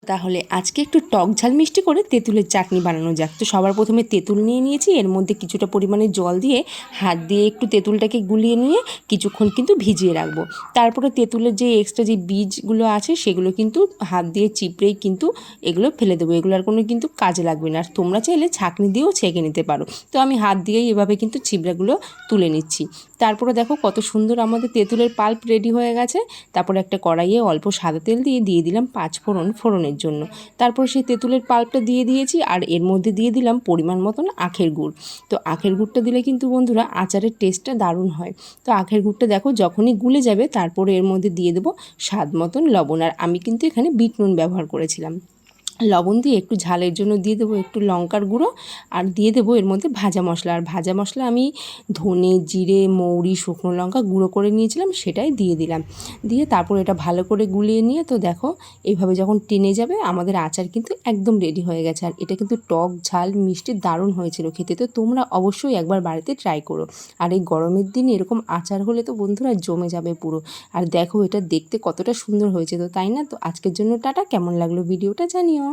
তাহলে আজকে একটু টক ঝাল মিষ্টি করে তেঁতুলের চাটনি বানানো যাক। তো সবার প্রথমে তেঁতুল নিয়ে নিয়েছি, এর মধ্যে কিছুটা পরিমাণে জল দিয়ে হাত দিয়ে একটু তেঁতুলটাকে গুলিয়ে নিয়ে কিছুক্ষণ কিন্তু ভিজিয়ে রাখবো। তারপরে তেঁতুলের যে এক্সট্রা যে বীজগুলো আছে সেগুলো কিন্তু হাত দিয়ে চিপড়েই কিন্তু এগুলো ফেলে দেবো, এগুলো আর কোনো কিন্তু কাজে লাগবে না। আর তোমরা চাইলে ছাঁকনি দিয়েও ছেঁকে নিতে পারো। তো আমি হাত দিয়েই এভাবে কিন্তু চিবড়াগুলো তুলে নিচ্ছি। তারপরে দেখো কত সুন্দর আমাদের তেঁতুলের পাল্প রেডি হয়ে গেছে। তারপরে একটা কড়াইয়ে অল্প সাদা তেল দিয়ে দিলাম 5 ফোড়নের জন্য। তারপর সেই তেঁতুলের পাল্পটা দিয়ে দিয়েছি, আর এর মধ্যে দিয়ে দিলাম পরিমাণ মতন আখের গুড়। তো আখের গুড়টা দিলে কিন্তু বন্ধুরা আচারের টেস্টটা দারুণ হয়। তো আখের গুড়টা দেখো যখনই গুলে যাবে তারপরে এর মধ্যে দিয়ে দেবো স্বাদ মতন লবণ। আর আমি কিন্তু এখানে বিট নুন ব্যবহার করেছিলাম। লবণ দিয়ে একটু ঝালের জন্য দিয়ে দেবো একটু লঙ্কার গুঁড়ো, আর দিয়ে দেবো এর মধ্যে ভাজা মশলা। আর ভাজা মশলা আমি ধনে, জিরে, মৌরি, শুকনো লঙ্কা গুঁড়ো করে নিয়েছিলাম, সেটাই দিয়ে দিলাম। দিয়ে তারপর এটা ভালো করে গুলিয়ে নিয়ে, তো দেখো এইভাবে যখন টেনে যাবে আমাদের আচার কিন্তু একদম রেডি হয়ে গেছে। আর এটা কিন্তু টক ঝাল মিষ্টি দারুণ হয়েছিল খেতে। তো তোমরা অবশ্যই একবার বাড়িতে ট্রাই করো। আর এই গরমের দিনে এরকম আচার হলে তো বন্ধুরা জমে যাবে পুরো। আর দেখো এটা দেখতে কতটা সুন্দর হয়েছে, তো তাই না? তো আজকের জন্য টাটা। কেমন লাগলো ভিডিওটা জানিও।